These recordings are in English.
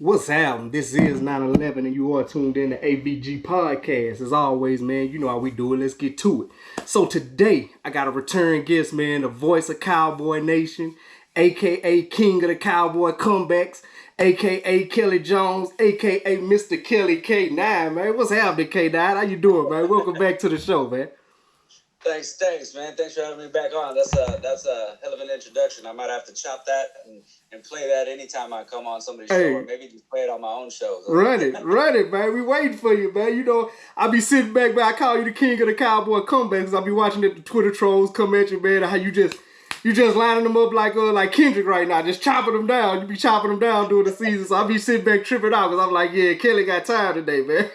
What's happening? This is 911 and you are tuned in to ABG Podcast. As always, man, you know how we do it. Let's get to it. So today, I got a return guest, man, the voice of Cowboy Nation, a.k.a. King of the Cowboy Comebacks, a.k.a. Kelly Jones, a.k.a. Mr. Kelly K9, man. What's happening, K9? How you doing, man? Welcome back to the show, man. Thanks, man. Thanks for having me back on. That's a hell of an introduction. I might have to chop that and play that anytime I come on somebody's show, or maybe just play it on my own show. Run it, man. We waiting for you, man. You know, I be sitting back, man. I call you the king of the Cowboy comebacks. I be watching the Twitter trolls come at you, man. How you just lining them up like Kendrick right now, just chopping them down. You be chopping them down during the season. So I be sitting back tripping out because I'm like, yeah, Kelly got time today, man.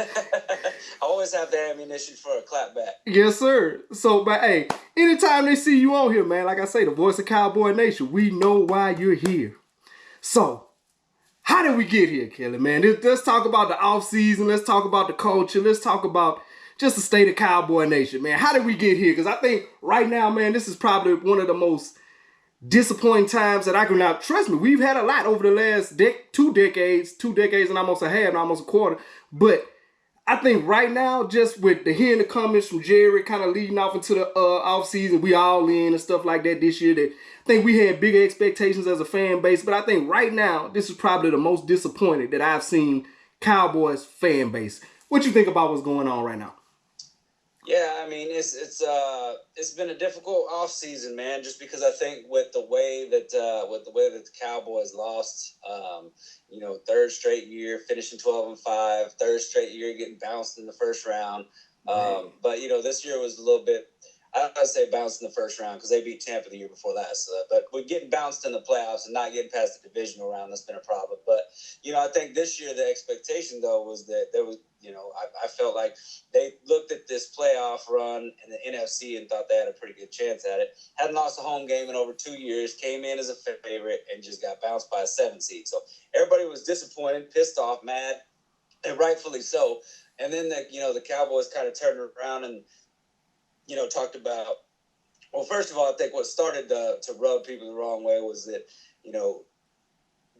I always have the ammunition for a clapback. Yes, sir. So, but hey, anytime they see you on here, man, like I say, the voice of Cowboy Nation, we know why you're here. So, how did we get here, Kelly, man? Let's talk about the offseason. Let's talk about the culture. Let's talk about just the state of Cowboy Nation, man. How did we get here? Because I think right now, man, this is probably one of the most disappointing times that I can now. Trust me, we've had a lot over the last two decades and almost a half, almost a quarter. But I think right now, just with hearing the comments from Jerry kind of leading off into the offseason, we all in and stuff like that this year, that I think we had bigger expectations as a fan base. But I think right now, this is probably the most disappointed that I've seen Cowboys fan base. What you think about what's going on right now? Yeah, I mean, it's been a difficult offseason, man, just because I think with the way that the Cowboys lost, third straight year, finishing 12-5, third straight year getting bounced in the first round. But this year was a little bit, I don't want to say bounced in the first round because they beat Tampa the year before that. But we're getting bounced in the playoffs and not getting past the divisional round. That's been a problem. But, I think this year the expectation, though, was that there was, I felt like they looked at this playoff run in the NFC and thought they had a pretty good chance at it. Hadn't lost a home game in over 2 years, came in as a favorite, and just got bounced by a 7 seed. So everybody was disappointed, pissed off, mad, and rightfully so. And then the Cowboys kind of turned around and, talked about, well, first of all, I think what started to rub people the wrong way was that,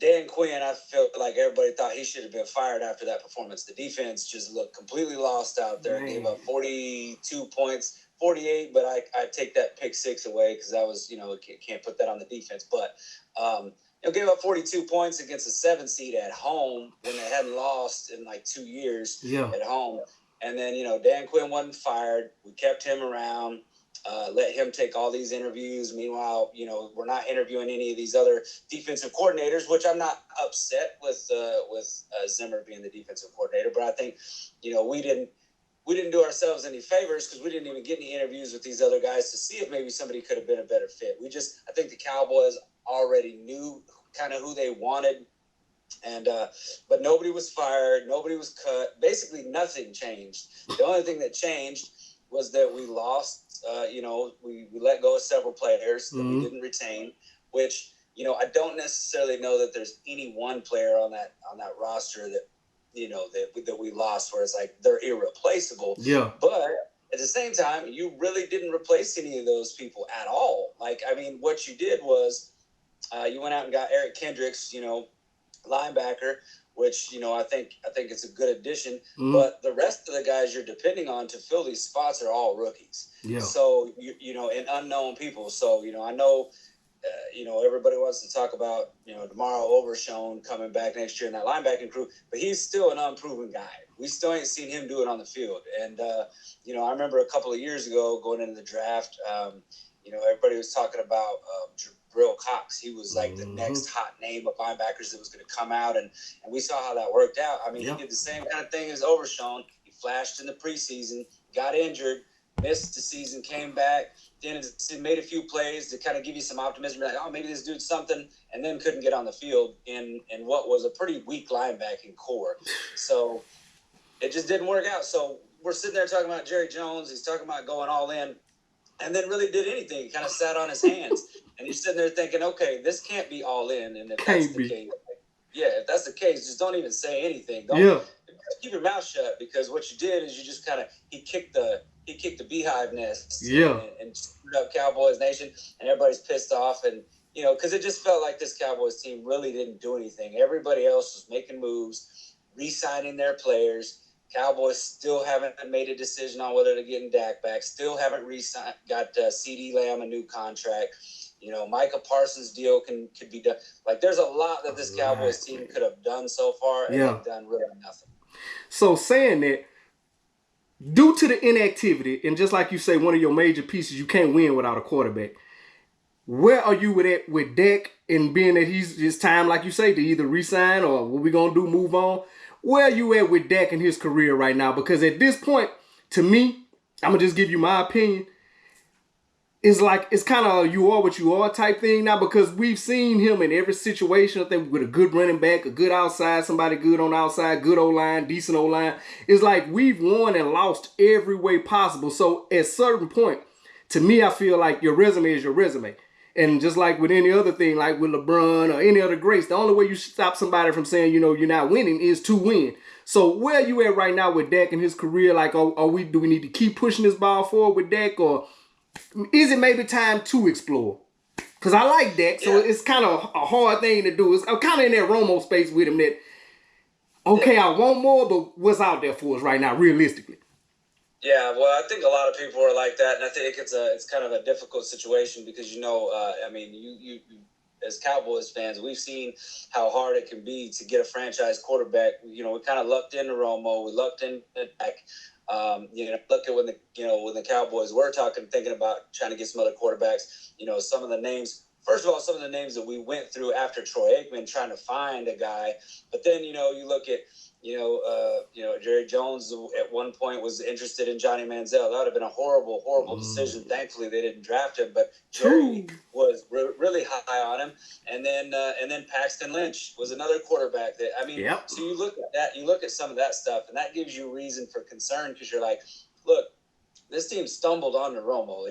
Dan Quinn, I felt like everybody thought he should have been fired after that performance. The defense just looked completely lost out there. Gave up 42 points, 48, but I take that pick six away because that was, can't put that on the defense. But, gave up 42 points against a 7 seed at home when they hadn't lost in like 2 years at home. And then, Dan Quinn wasn't fired. We kept him around. Let him take all these interviews. Meanwhile, we're not interviewing any of these other defensive coordinators, which I'm not upset with Zimmer being the defensive coordinator. But I think, we didn't do ourselves any favors because we didn't even get any interviews with these other guys to see if maybe somebody could have been a better fit. I think the Cowboys already knew kind of who they wanted. And but nobody was fired. Nobody was cut. Basically, nothing changed. The only thing that changed was that we lost. We let go of several players that we didn't retain, which, I don't necessarily know that there's any one player on that roster that, that we lost where it's like they're irreplaceable. Yeah. But at the same time, you really didn't replace any of those people at all. Like, I mean, what you did was you went out and got Eric Kendricks, linebacker, which, I think it's a good addition. But the rest of the guys you're depending on to fill these spots are all rookies. Yeah. So, and unknown people. So, I know, everybody wants to talk about, tomorrow Overshown coming back next year in that linebacking crew, but he's still an unproven guy. We still ain't seen him do it on the field. And, I remember a couple of years ago going into the draft, everybody was talking about Jabril Cox. He was like the next hot name of linebackers that was going to come out, and we saw how that worked out. I mean, he did the same kind of thing as Overshown. He flashed in the preseason, got injured, missed the season, came back, then made a few plays to kind of give you some optimism. You're like, oh, maybe this dude's something, and then couldn't get on the field in what was a pretty weak linebacking core. So it just didn't work out. So we're sitting there talking about Jerry Jones. He's talking about going all in, and then really did anything. He kind of sat on his hands. And you're sitting there thinking, okay, this can't be all in. And if that's the case, if that's the case, just don't even say anything. Keep your mouth shut, because what you did is you just kind of he kicked the beehive nest and screwed up Cowboys Nation, and everybody's pissed off. And because it just felt like this Cowboys team really didn't do anything. Everybody else was making moves, re-signing their players. Cowboys still haven't made a decision on whether to get Dak back. Still haven't got CeeDee Lamb a new contract. Micah Parsons' deal could be done. Like, there's a lot that this Cowboys team could have done so far, and they've done really nothing. So saying that, due to the inactivity, and just like you say, one of your major pieces, you can't win without a quarterback. Where are you with Dak, and being that it's time, like you say, to either resign or what we gonna do, move on? Where are you at with Dak in his career right now? Because at this point, to me, I'm gonna just give you my opinion. It's like it's kind of you are what you are type thing now, because we've seen him in every situation. I think with a good running back, a good outside, somebody good on the outside, good O-line, decent O-line. It's like we've won and lost every way possible. So at a certain point, to me, I feel like your resume is your resume. And just like with any other thing, like with LeBron or any other greats, the only way you stop somebody from saying, you're not winning is to win. So where are you at right now with Dak in his career? Like, do we need to keep pushing this ball forward with Dak, or is it maybe time to explore? Because I like Dak, so it's kind of a hard thing to do. I'm kind of in that Romo space with him that, I want more, but what's out there for us right now, realistically? Yeah, well, I think a lot of people are like that, and I think it's kind of a difficult situation because you as Cowboys fans, we've seen how hard it can be to get a franchise quarterback. We kind of lucked into Romo, we lucked into Dak. Look at when the Cowboys were thinking about trying to get some other quarterbacks. Some of the names. First of all, some of the names that we went through after Troy Aikman trying to find a guy, but then you look at. Jerry Jones at one point was interested in Johnny Manziel. That would have been a horrible, horrible decision. Thankfully, they didn't draft him, but Jerry was really high on him. And then Paxton Lynch was another quarterback that So you look at that, you look at some of that stuff, and that gives you reason for concern because you're like, look. This team stumbled onto Romo.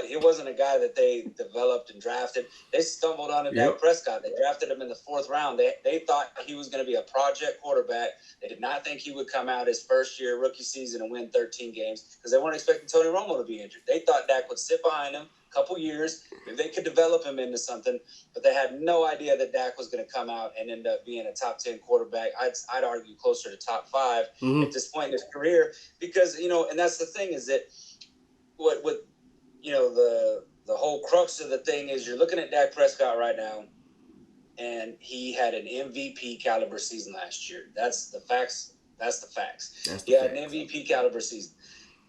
He wasn't a guy that they developed and drafted. They stumbled onto Dak Prescott. They drafted him in the 4th round. They thought he was going to be a project quarterback. They did not think he would come out his first year, rookie season, and win 13 games because they weren't expecting Tony Romo to be injured. They thought Dak would sit behind him a couple years. Maybe they could develop him into something, but they had no idea that Dak was going to come out and end up being a top 10 quarterback. I'd argue closer to top 5 at this point in his career because, and that's the thing is that what the whole crux of the thing is you're looking at Dak Prescott right now, and he had an MVP caliber season last year. That's the facts. He had an MVP caliber season.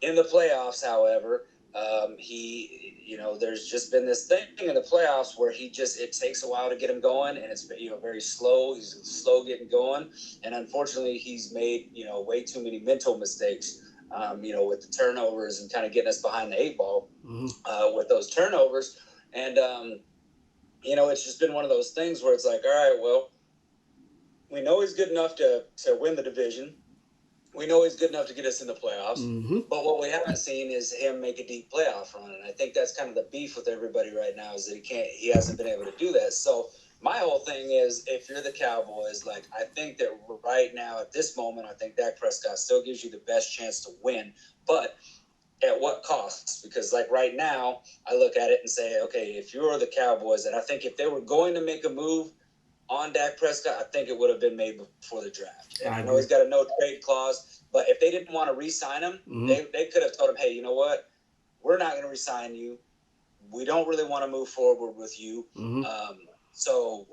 In the playoffs, however, there's just been this thing in the playoffs where it takes a while to get him going, and it's very slow. He's slow getting going, and unfortunately, he's made way too many mental mistakes. With the turnovers and kind of getting us behind the 8 ball with those turnovers. And, it's just been one of those things where it's like, all right, well, we know he's good enough to win the division. We know he's good enough to get us in the playoffs. But what we haven't seen is him make a deep playoff run. And I think that's kind of the beef with everybody right now is that he hasn't been able to do that. So my whole thing is, if you're the Cowboys, like, I think that right now at this moment, I think Dak Prescott still gives you the best chance to win. But at what cost? Because, like, right now, I look at it and say, okay, if you're the Cowboys, and I think if they were going to make a move on Dak Prescott, I think it would have been made before the draft. And I know he's got a no-trade clause, but if they didn't want to re-sign him, they could have told him, hey, you know what? We're not going to re-sign you. We don't really want to move forward with you. So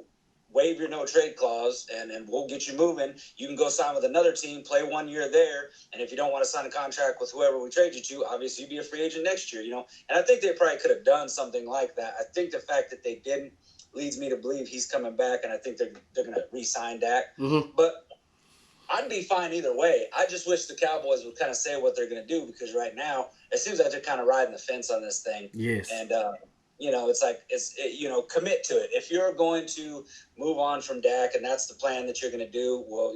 waive your no-trade clause, and we'll get you moving. You can go sign with another team, play 1 year there, and if you don't want to sign a contract with whoever we trade you to, obviously you'd be a free agent next year, And I think they probably could have done something like that. I think the fact that they didn't leads me to believe he's coming back, and I think they're going to re-sign Dak. But I'd be fine either way. I just wish the Cowboys would kind of say what they're going to do because right now it seems like they're kind of riding the fence on this thing. Yes. And, it's like commit to it. If you're going to move on from Dak and that's the plan that you're going to do, well,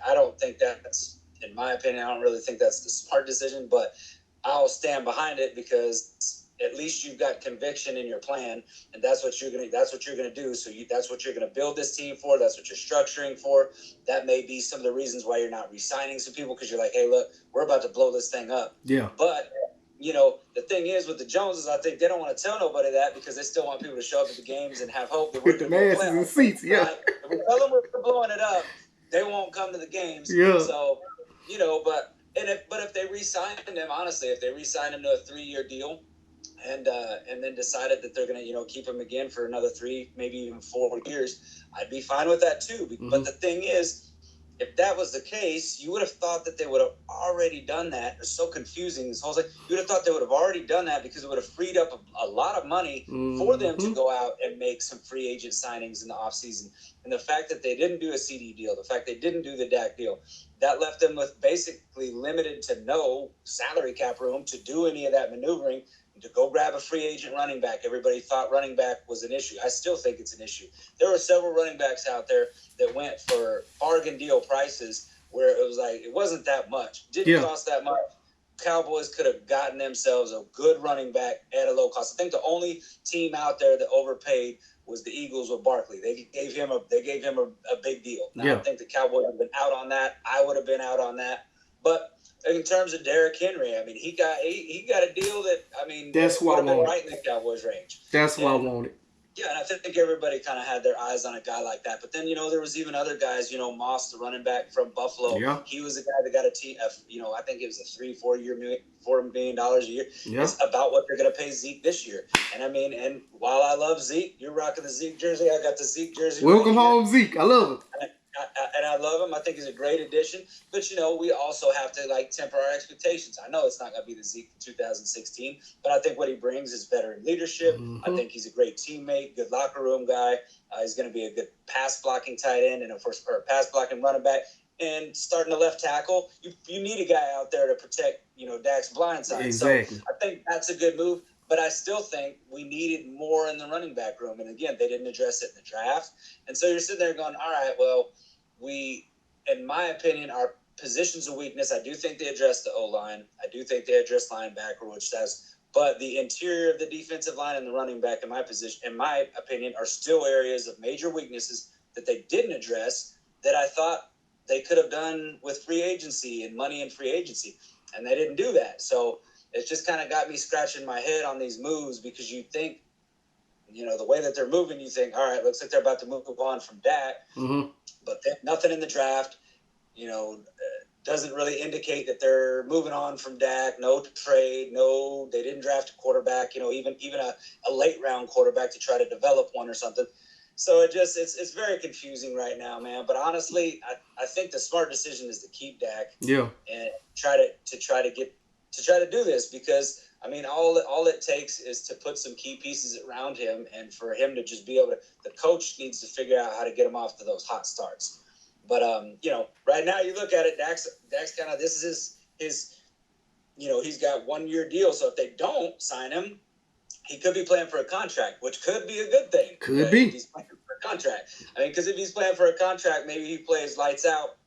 I don't think that's, in my opinion, I don't really think that's the smart decision, but I'll stand behind it because at least you've got conviction in your plan, and that's what you're going to do. So that's what you're going to build this team for. That's what you're structuring for. That may be some of the reasons why you're not re-signing some people because you're like, hey, look, we're about to blow this thing up. Yeah. But the thing is with the Joneses, I think they don't want to tell nobody that because they still want people to show up at the games and have hope that we're With the going to masses and seats, yeah. If we tell them we're blowing it up, they won't come to the games. Yeah. So, but if they re-sign him, honestly, if they re-sign him to a 3-year deal, and then decided that they're going to keep him again for another 3, maybe even 4 years, I'd be fine with that too. Mm-hmm. But the thing is, if that was the case, you would have thought that they would have already done that. It's so confusing, this whole thing. You would have thought they would have already done that because it would have freed up a lot of money for them to go out and make some free agent signings in the offseason. And the fact that they didn't do a CD deal, the fact they didn't do the Dak deal, that left them with basically limited to no salary cap room to do any of that maneuvering, to go grab a free agent running back. Everybody thought running back was an issue. I still think it's an issue. There were several running backs out there that went for bargain deal prices where it was like, it wasn't that much. Didn't cost that much. Cowboys could have gotten themselves a good running back at a low cost. I think the only team out there that overpaid was the Eagles with Barkley. They gave him a big deal. Now, I think the Cowboys have been out on that. I would have been out on that. But in terms of Derrick Henry, I mean, he got a deal that, I mean, that's what I wanted. Right in the Cowboys range. That's what I wanted. Yeah, and I think everybody kind of had their eyes on a guy like that. But then, there was even other guys, Moss, the running back from Buffalo. Yeah. He was the guy that got a team, I think it was a $4 million a year. Yeah. It's about what they're going to pay Zeke this year. And I mean, and while I love Zeke, you're rocking the Zeke jersey. I got the Zeke jersey. Welcome home, Zeke. I love it. And I love him. I think he's a great addition. But, we also have to, temper our expectations. I know it's not going to be the Zeke 2016, but I think what he brings is veteran leadership. Mm-hmm. I think he's a great teammate, good locker room guy. He's going to be a good pass-blocking tight end and, of course, pass-blocking running back. And starting to left tackle, you need a guy out there to protect, Dak's blind side. Exactly. So I think that's a good move. But I still think we needed more in the running back room. And, again, they didn't address it in the draft. And so you're sitting there going, all right, well, in my opinion, our positions of weakness, I do think they addressed the O-line. I do think they addressed linebacker, but the interior of the defensive line and the running back, in my opinion, are still areas of major weaknesses that they didn't address that I thought they could have done with free agency and money in free agency. And they didn't do that. So it just kind of got me scratching my head on these moves because you think, the way that they're moving, you think, all right, looks like they're about to move on from Dak. Mm-hmm. But nothing in the draft, doesn't really indicate that they're moving on from Dak. No trade, they didn't draft a quarterback, even a late round quarterback to try to develop one or something. So it's very confusing right now, man. But honestly, I think the smart decision is to keep Dak. Yeah. And try to do this because I mean, all it takes is to put some key pieces around him and for him to just be able to – the coach needs to figure out how to get him off to those hot starts. But, right now you look at it, Dak's kind of – this is his he's got 1-year deal. So if they don't sign him, he could be playing for a contract, which could be a good thing. Could be. If he's playing for a contract. I mean, because if he's playing for a contract, maybe he plays lights out.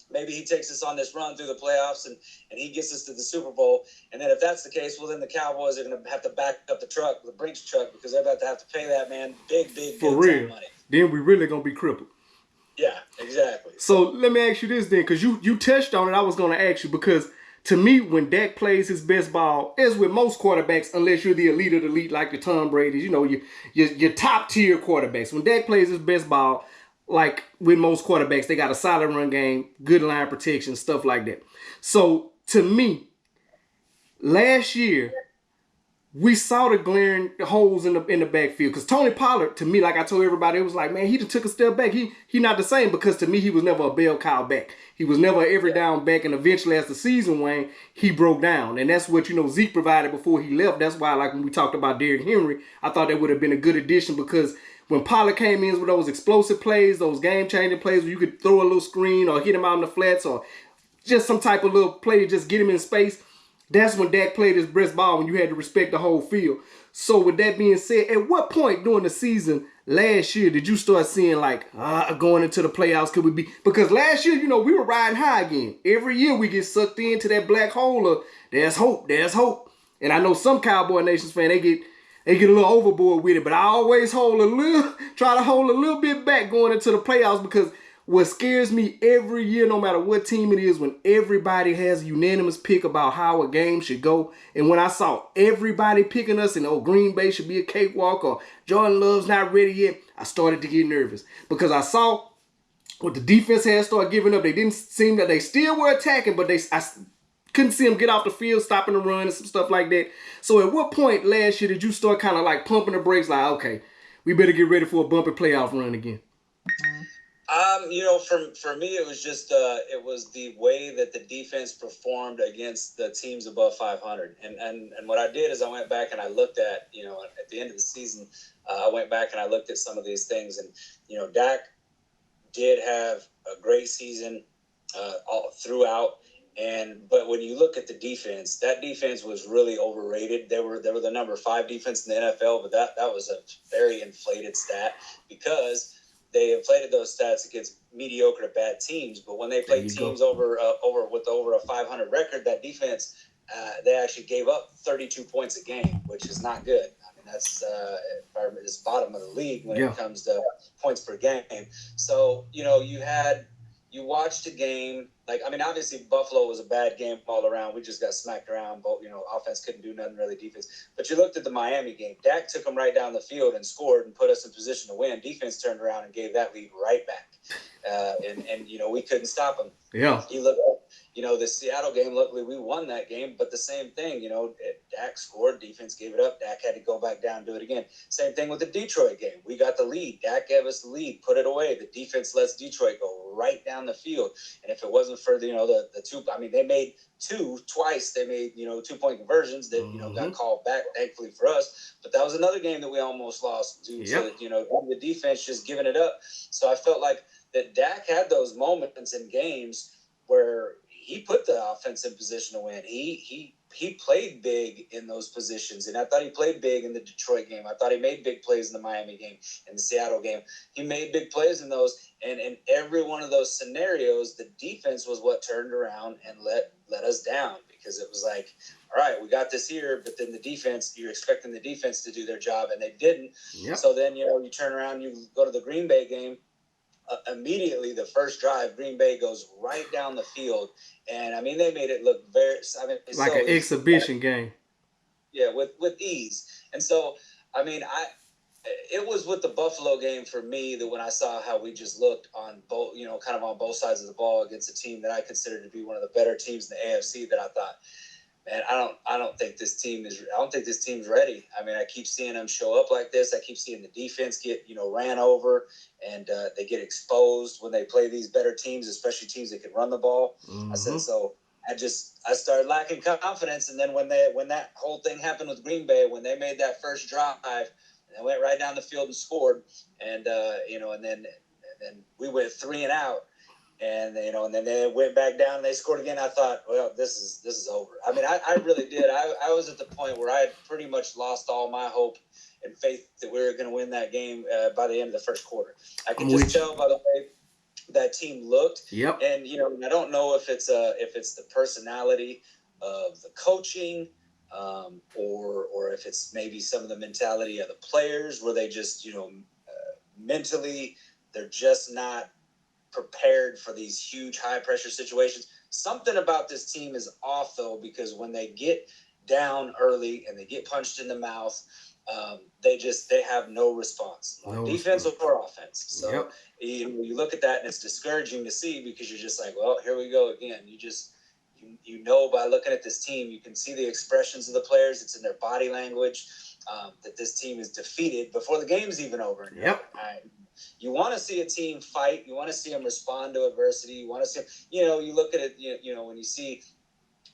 Maybe he takes us on this run through the playoffs and he gets us to the Super Bowl. And then if that's the case, well, then the Cowboys are going to have to back up the Brinks truck, because they're about to have to pay that man big for real money. Then we really going to be crippled. Yeah, exactly. So let me ask you this then, because you touched on it. I was going to ask you, because to me, when Dak plays his best ball, as with most quarterbacks, unless you're the elite of the elite like the Tom Brady's, your top tier quarterbacks, when Dak plays his best ball, like with most quarterbacks, they got a solid run game, good line protection, stuff like that. So, to me, last year, we saw the glaring holes in the backfield. Because Tony Pollard, to me, like I told everybody, it was like, man, he just took a step back. He not the same, because to me, he was never a bell cow back. He was never an every down back, and eventually, as the season waned, he broke down. And that's what, Zeke provided before he left. That's why, like when we talked about Derrick Henry, I thought that would have been a good addition, because when Pollard came in with those explosive plays, those game-changing plays where you could throw a little screen or hit him out in the flats or just some type of little play to just get him in space, that's when Dak played his best ball, when you had to respect the whole field. So with that being said, at what point during the season last year did you start seeing going into the playoffs, could we be? Because last year, we were riding high again. Every year we get sucked into that black hole of there's hope. And I know some Cowboy Nations fans, they get a little overboard with it, but I always try to hold a little bit back going into the playoffs, because what scares me every year, no matter what team it is, when everybody has a unanimous pick about how a game should go. And when I saw everybody picking us and Green Bay should be a cakewalk or Jordan Love's not ready yet, I started to get nervous because I saw what the defense had started giving up. They didn't seem that they still were attacking, but I couldn't see them get off the field, stopping the run and some stuff like that. So at what point last year did you start kind of like pumping the brakes like, okay, we better get ready for a bumpy playoff run again? For me, it was just it was the way that the defense performed against the teams above 500. And what I did is I went back and I looked at, at the end of the season, I went back and I looked at some of these things. And, Dak did have a great season all throughout. But when you look at the defense, that defense was really overrated. They were the number 5 defense in the NFL, but that was a very inflated stat because they inflated those stats against mediocre to bad teams. But when they played teams over a 500 record, that defense they actually gave up 32 points a game, which is not good. I mean, that's it's bottom of the league when it comes to points per game. So you watched a game. Obviously Buffalo was a bad game all around. We just got smacked around. But, offense couldn't do nothing really, defense. But you looked at the Miami game. Dak took them right down the field and scored and put us in position to win. Defense turned around and gave that lead right back. We couldn't stop them. Yeah. You look at, the Seattle game, luckily we won that game. But the same thing, Dak scored, defense gave it up. Dak had to go back down and do it again. Same thing with the Detroit game. We got the lead. Dak gave us the lead, put it away. The defense lets Detroit go right down the field. And if it wasn't for the two, they made twice. They made 2-point conversions that got called back, thankfully for us. But that was another game that we almost lost due to the defense just giving it up. So I felt like that Dak had those moments in games where he put the offense in position to win. He played big in those positions, and I thought he played big in the Detroit game. I thought he made big plays in the Miami game and the Seattle game. He made big plays in those, and in every one of those scenarios, the defense was what turned around and let us down because it was like, all right, we got this here, but then the defense, you're expecting the defense to do their job, and they didn't. Yep. So then, you turn around, you go to the Green Bay game. Immediately, the first drive, Green Bay goes right down the field, and they made it look very like an exhibition game. Yeah, with ease. And so, it was with the Buffalo game for me that when I saw how we just looked on both, kind of on both sides of the ball against a team that I considered to be one of the better teams in the AFC, that I thought, man, I don't think this team's ready. I keep seeing them show up like this. I keep seeing the defense get, ran over, and they get exposed when they play these better teams, especially teams that can run the ball. I said, so I started lacking confidence. And then when that whole thing happened with Green Bay, when they made that first drive, they went right down the field and scored. And, and then we went 3 and out. And and then they went back down and they scored again. I thought, well, this is over. I really did. I was at the point where I had pretty much lost all my hope and faith that we were going to win that game by the end of the first quarter. I could just tell by the way that team looked. Yep. And I don't know if it's the personality of the coaching, or if it's maybe some of the mentality of the players where they just mentally they're just not prepared for these huge high pressure situations. Something about this team is off though, because when they get down early and they get punched in the mouth, they have no response, defense or offense. So you look at that and it's discouraging to see because you're just like, well, here we go again. You by looking at this team, you can see the expressions of the players. It's in their body language that this team is defeated before the game's even over. Yep. You want to see a team fight. You want to see them respond to adversity. You want to see, you look at it, when you see,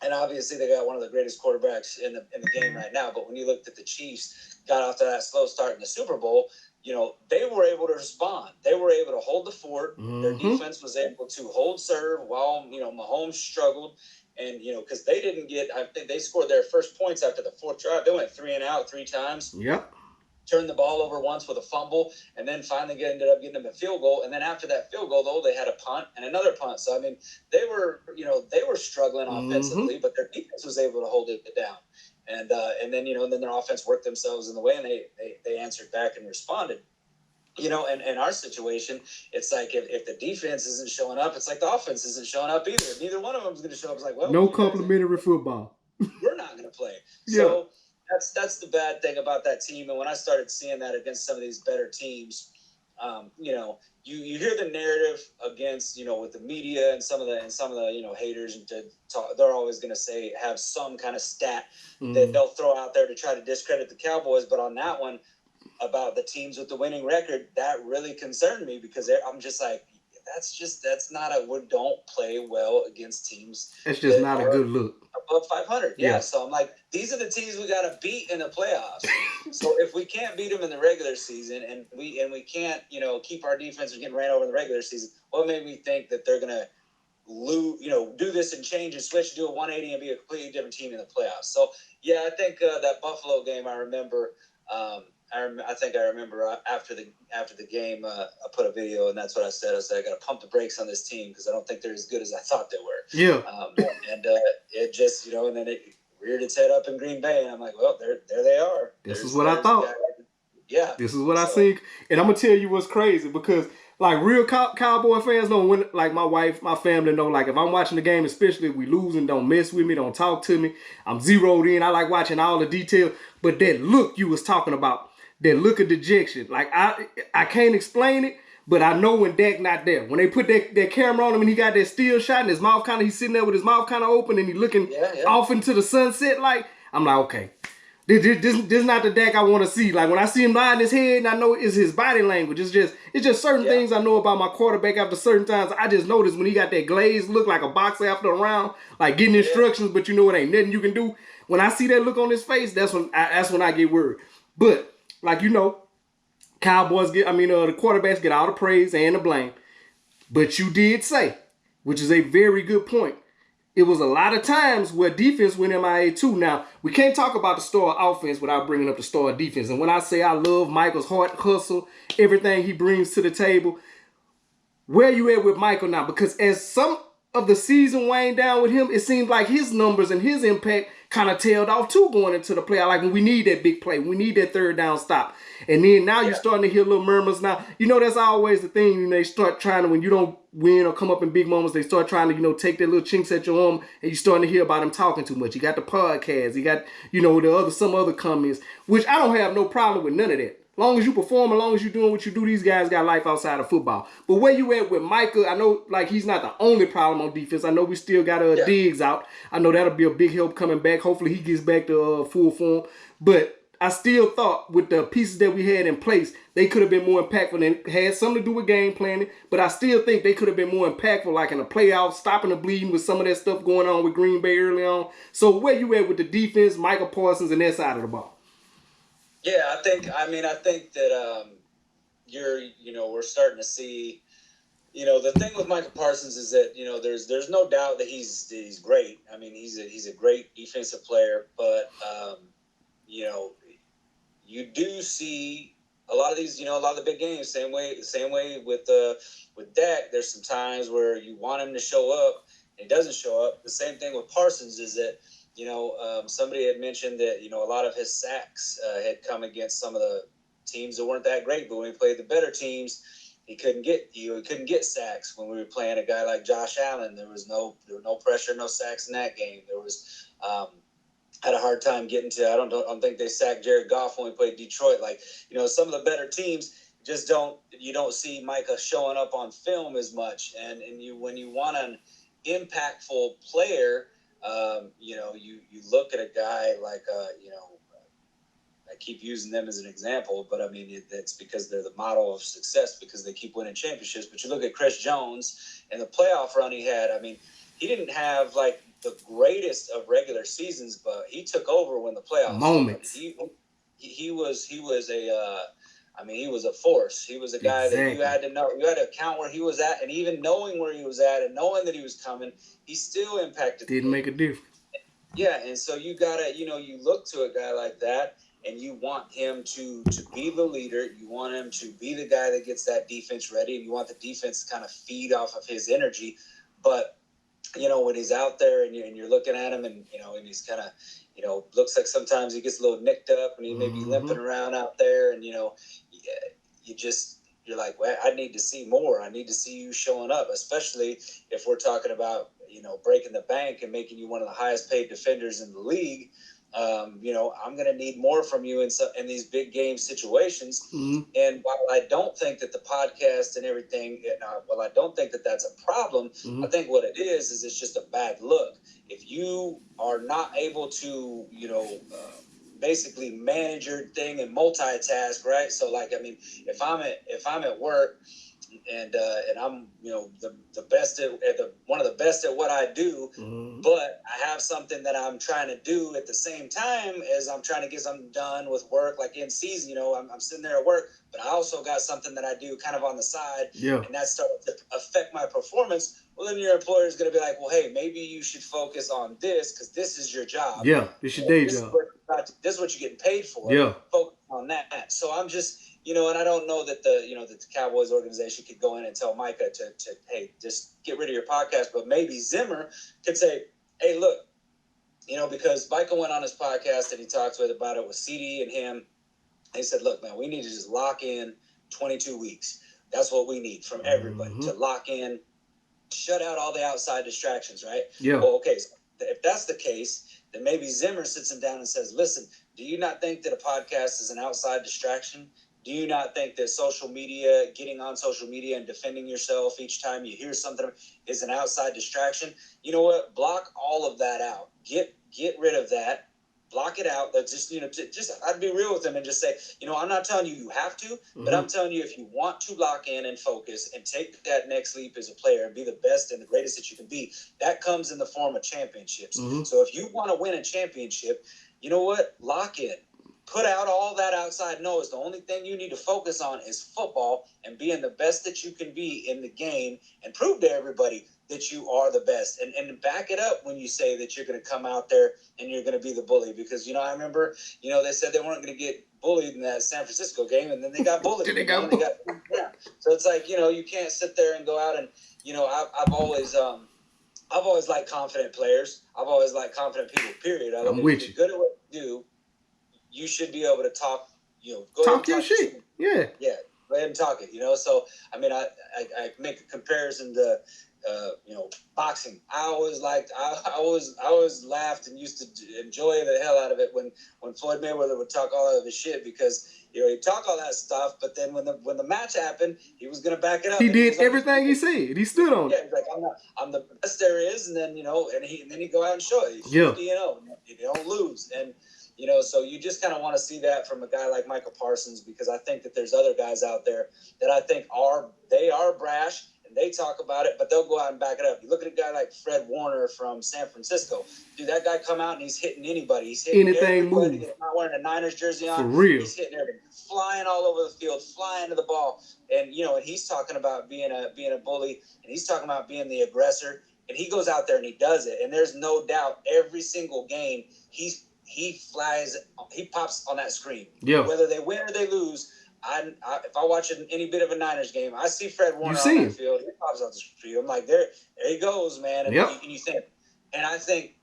and obviously they got one of the greatest quarterbacks in the game right now. But when you looked at the Chiefs, got off to that slow start in the Super Bowl, they were able to respond. They were able to hold the fort. Their defense was able to hold serve while, Mahomes struggled. And, because they didn't I think they scored their first points after the 4th drive. They went 3 and out 3 times. Yep. Turned the ball over once with a fumble, and then finally ended up getting them a field goal. And then after that field goal, though, they had a punt and another punt. So, they were struggling offensively, but their defense was able to hold it down. And then, then their offense worked themselves in the way, and they answered back and responded. you know, in our situation, it's like if the defense isn't showing up, it's like the offense isn't showing up either. Neither one of them is going to show up. It's like, well, No you guys complimentary football. we're not going to play. Yeah. So that's the bad thing about that team. And when I started seeing that against some of these better teams, you know, you hear the narrative against, you know, with the media and some of the you know, haters, and they're always going to say, have some kind of stat that they'll throw out there to try to discredit the Cowboys. But on that one about the teams with the winning record, that really concerned me, because I'm just like, that's not we don't play well against teams. That's just not a good look. Above 500, yeah. So I'm like, these are the teams we got to beat in the playoffs. So if we can't beat them in the regular season, and we can't, you know, keep our defense from getting ran over in the regular season, what made me think that they're gonna do this and change and switch, do a 180 and be a completely different team in the playoffs? So yeah, I think that Buffalo game, I remember. I think I remember after the game, I put a video, and that's what I said. I said, I got to pump the brakes on this team because I don't think they're as good as I thought they were. Yeah. And it just, you know, and then it reared its head up in Green Bay, and I'm like, well, there they are. This is what I thought. Yeah. This is what I think. And I'm going to tell you what's crazy, because like real Cowboy fans know, when, like my wife, my family know, like if I'm watching the game, especially if we losing, don't mess with me, don't talk to me. I'm zeroed in. I like watching all the detail. But that look you was talking about, that look of dejection, like I can't explain it, but I know when Dak not there. When they put that camera on him and he got that still shot and his mouth kind of, he's sitting there with his mouth kind of open and he looking off into the sunset, like, I'm like, okay. This not the Dak I want to see. Like when I see him nodding his head, and I know it's his body language. It's just certain things I know about my quarterback. After certain times, I just notice when he got that glazed look, like a boxer after a round, like getting instructions, but you know it ain't nothing you can do. When I see that look on his face, that's when I get worried. But like, you know, the quarterbacks get all the praise and the blame. But you did say, which is a very good point, it was a lot of times where defense went MIA too. Now, we can't talk about the star offense without bringing up the star defense. And when I say I love Michael's heart, hustle, everything he brings to the table, where you at with Michael now? Because as some of the season waned down with him, it seems like his numbers and his impact kind of tailed off too going into the playoff. Like when we need that big play, we need that third down stop. And then now you're starting to hear little murmurs now. You know, that's always the thing. You know, they start trying to, when you don't win or come up in big moments, they start trying to, you know, take their little chinks at your arm, and you're starting to hear about him talking too much. You got the podcast, you got, you know, some other comments, which I don't have no problem with none of that. As long as you perform, as long as you're doing what you do, these guys got life outside of football. But where you at with Micah, I know, like, he's not the only problem on defense. I know we still got Diggs out. I know that'll be a big help coming back. Hopefully he gets back to full form. But I still thought with the pieces that we had in place, they could have been more impactful, and had something to do with game planning. But I still think they could have been more impactful, like in the playoffs, stopping the bleeding with some of that stuff going on with Green Bay early on. So where you at with the defense, Micah Parsons, and that side of the ball? Yeah, I think that we're starting to see, you know, the thing with Michael Parsons is that, you know, there's no doubt that he's great. I mean, he's a great defensive player, but you know, you do see a lot of these, you know, a lot of the big games, same way with Dak. There's some times where you want him to show up and he doesn't show up. The same thing with Parsons is that, you know, somebody had mentioned that, you know, a lot of his sacks had come against some of the teams that weren't that great, but when he played the better teams, he couldn't get sacks. When we were playing a guy like Josh Allen, there was no pressure, no sacks in that game. There was had a hard time getting to. I don't think they sacked Jared Goff when we played Detroit. Like, you know, some of the better teams just don't see Micah showing up on film as much. And when you want an impactful player, you know, you look at a guy like you know, I keep using them as an example, but I mean it's because they're the model of success because they keep winning championships. But you look at Chris Jones and the playoff run he had. I mean, he didn't have like the greatest of regular seasons, but he took over when the playoffs moments. He was a force. He was a guy that you had to know. You had to account where he was at, and even knowing where he was at and knowing that he was coming, he still impacted. Didn't make a difference. Yeah, and so you gotta, you know, you look to a guy like that, and you want him to be the leader. You want him to be the guy that gets that defense ready, and you want the defense to kind of feed off of his energy. But you know, when he's out there and you're looking at him, and you know, and he's kind of, you know, looks like sometimes he gets a little nicked up and he may be limping around out there, and you know, you just, you're like, well, I need to see more. I need to see you showing up, especially if we're talking about, breaking the bank and making you one of the highest paid defenders in the league. I'm going to need more from you in these big game situations. Mm-hmm. And while I don't think that the podcast and everything, while I don't think that that's a problem, Mm-hmm. I think what it is it's just a bad look. If you are not able to, basically manage your thing and multitask, right? So, like, I mean, if I'm at work and I'm the best at one of the best at what I do, mm-hmm. but I have something that I'm trying to do at the same time as I'm trying to get something done with work, like in season. I'm sitting there at work, but I also got something that I do kind of on the side, and that's starting to affect my performance. Well, then your employer is going to be like, well, hey, maybe you should focus on this because this is your job. Yeah, this your day job. This is what you're getting paid for. Yeah. Focus on that. So I'm just, and I don't know that that the Cowboys organization could go in and tell Micah to hey, just get rid of your podcast. But maybe Zimmer could say, hey, look, because Micah went on his podcast and he talked about it with CD and him. And he said, look, man, we need to just lock in 22 weeks. That's what we need from everybody, to lock in, shut out all the outside distractions, right? Yeah. Well, okay, so if that's the case, then maybe Zimmer sits him down and says, listen, do you not think that a podcast is an outside distraction? Do you not think that social media, getting on social media and defending yourself each time you hear something is an outside distraction? You know what? Block all of that out. Get rid of that. Block it out. Let's just I'd be real with them and just say, I'm not telling you have to, but I'm telling you, if you want to lock in and focus and take that next leap as a player and be the best and the greatest that you can be, that comes in the form of championships. So if you want to win a championship, you know what? Lock in. Put out all that outside noise. The only thing you need to focus on is football and being the best that you can be in the game and prove to everybody that you are the best. And back it up when you say that you're going to come out there and you're going to be the bully. Because, I remember, they said they weren't going to get bullied in that San Francisco game, and then they got bullied. So it's like, you can't sit there and go out and, I've always liked confident players. I've always liked confident people, period. I'm with you. Good at what you do. You should be able to talk, talk your shit. Yeah. Yeah. Go ahead and talk it, So, I mean, I make a comparison to, boxing. I always laughed and used to enjoy the hell out of it when Floyd Mayweather would talk all of his shit because, he'd talk all that stuff, but then when the match happened, he was going to back it up. He did everything he said. He stood on it. Yeah, he's like, I'm the best there is, and then, and then he'd go out and show it. He's 50-0. You don't lose. And, so you just kind of want to see that from a guy like Michael Parsons, because I think that there's other guys out there that I think are brash and they talk about it, but they'll go out and back it up. You look at a guy like Fred Warner from San Francisco. Dude, that guy come out and he's hitting anybody. He's hitting anything everybody that's not wearing a Niners jersey on. For real. He's hitting everything, flying all over the field, flying to the ball. And, and he's talking about being a bully, and he's talking about being the aggressor. And he goes out there and he does it. And there's no doubt every single game he pops on that screen. Yeah. Whether they win or they lose, if I watch any bit of a Niners game, I see Fred Warner on that field. He pops on the screen. I'm like, there he goes, man. And, you think, and I think,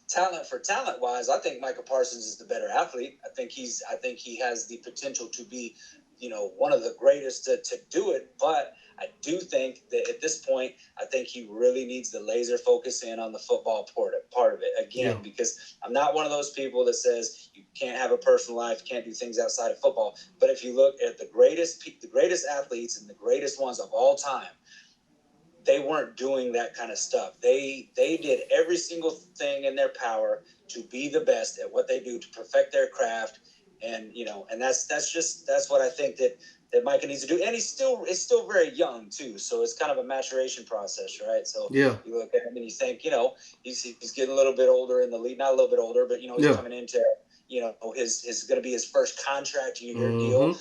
talent wise, I think Michael Parsons is the better athlete. I think he has the potential to be, one of the greatest to do it. But I do think that at this point, I think he really needs to laser focus in on the football part of it again, because I'm not one of those people that says you can't have a personal life, you can't do things outside of football. But if you look at the greatest athletes and the greatest ones of all time, they weren't doing that kind of stuff. They did every single thing in their power to be the best at what they do, to perfect their craft. And, and that's what I think that Micah needs to do. And he's still very young too. So it's kind of a maturation process, right? So you look at him and you think, he's getting a little bit older in the league, not a little bit older, but, he's coming into, his going to be his first contract year deal.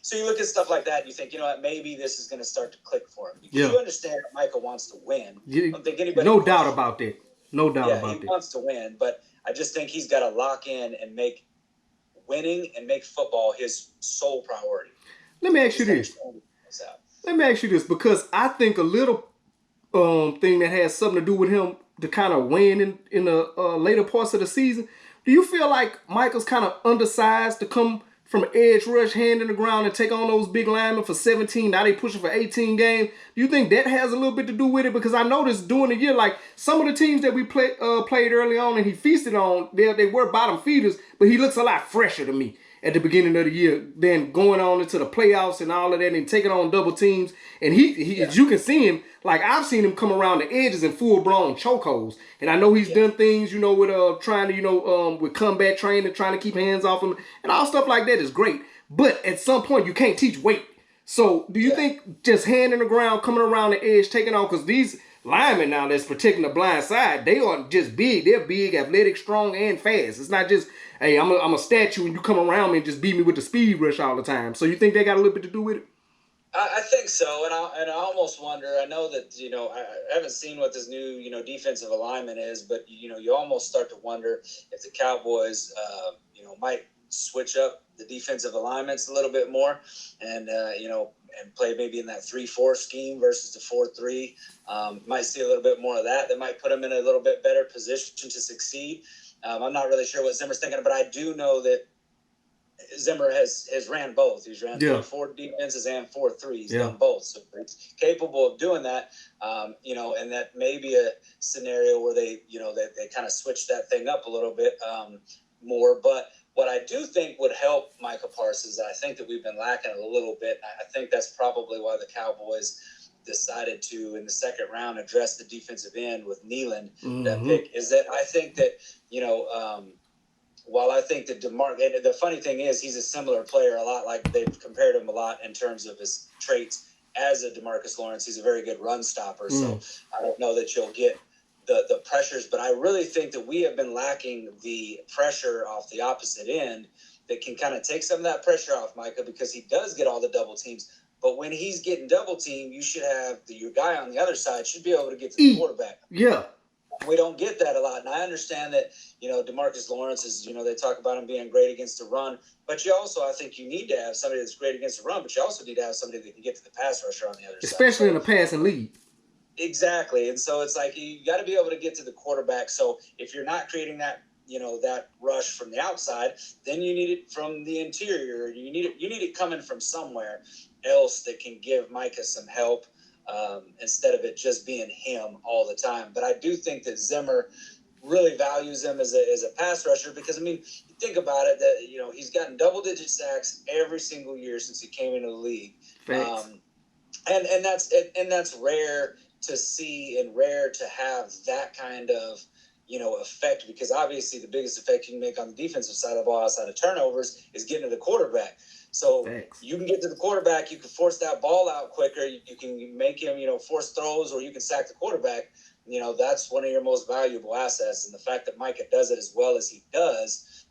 So you look at stuff like that and you think, maybe this is going to start to click for him, because you understand that Micah wants to win. I don't think anybody. No doubt about that. No doubt about that. He wants to win, but I just think he's got to lock in and make winning and make football his sole priority. Let me ask you this, because I think a little thing that has something to do with him to kind of win in the later parts of the season. Do you feel like Michael's kind of undersized to come from an edge rush, hand in the ground, and take on those big linemen for 17. Now they pushing for 18 games. Do you think that has a little bit to do with it? Because I noticed during the year, like some of the teams that we played early on and he feasted on, they were bottom feeders, but he looks a lot fresher to me at the beginning of the year than going on into the playoffs and all of that and taking on double teams. And he as you can see him, like I've seen him come around the edges in full-blown chokeholds. And I know he's done things, with trying to, with combat training, trying to keep hands off him and all stuff like that is great. But at some point, you can't teach weight. So do you think just hand in the ground, coming around the edge, taking on, because these linemen now that's protecting the blind side, they aren't just big. They're big, athletic, strong, and fast. It's not just, hey, I'm a statue and you come around me and just beat me with the speed rush all the time. So you think they got a little bit to do with it? I think so, and I almost wonder. I know that I haven't seen what this new defensive alignment is, but you almost start to wonder if the Cowboys might switch up the defensive alignments a little bit more, and and play maybe in that 3-4 scheme versus the 4-3. Might see a little bit more of that. That might put them in a little bit better position to succeed. I'm not really sure what Zimmer's thinking, but I do know that Zimmer has ran both. He's ran 4 defenses and 4-3. He's done both, so he's capable of doing that. And that may be a scenario where they kind of switch that thing up a little bit more. But what I do think would help Micah Parsons, and I think that we've been lacking a little bit. I think that's probably why the Cowboys decided to, in the second round, address the defensive end with Nealand. That pick is that I think that while I think that and the funny thing is he's a similar player, a lot like they've compared him a lot in terms of his traits as a DeMarcus Lawrence. He's a very good run stopper, so I don't know that you'll get the pressures, but I really think that we have been lacking the pressure off the opposite end that can kind of take some of that pressure off Micah, because he does get all the double teams. But when he's getting double teamed, you should have your guy on the other side should be able to get to the quarterback. Yeah. We don't get that a lot. And I understand that, DeMarcus Lawrence is, they talk about him being great against the run. But you also, I think you need to have somebody that's great against the run, but you also need to have somebody that can get to the pass rusher on the other side. Especially in a passing lead. Exactly. And so it's like you got to be able to get to the quarterback. So if you're not creating that, that rush from the outside, then you need it from the interior. You need it coming from somewhere else that can give Micah some help. Instead of it just being him all the time. But I do think that Zimmer really values him as a pass rusher, because, you think about it, that, he's gotten double-digit sacks every single year since he came into the league. And that's rare to see and rare to have that kind of, effect, because obviously the biggest effect you can make on the defensive side of the ball outside of turnovers is getting to the quarterback. So you can get to the quarterback, you can force that ball out quicker, you can make him, force throws, or you can sack the quarterback. That's one of your most valuable assets. And the fact that Micah does it as well as he does,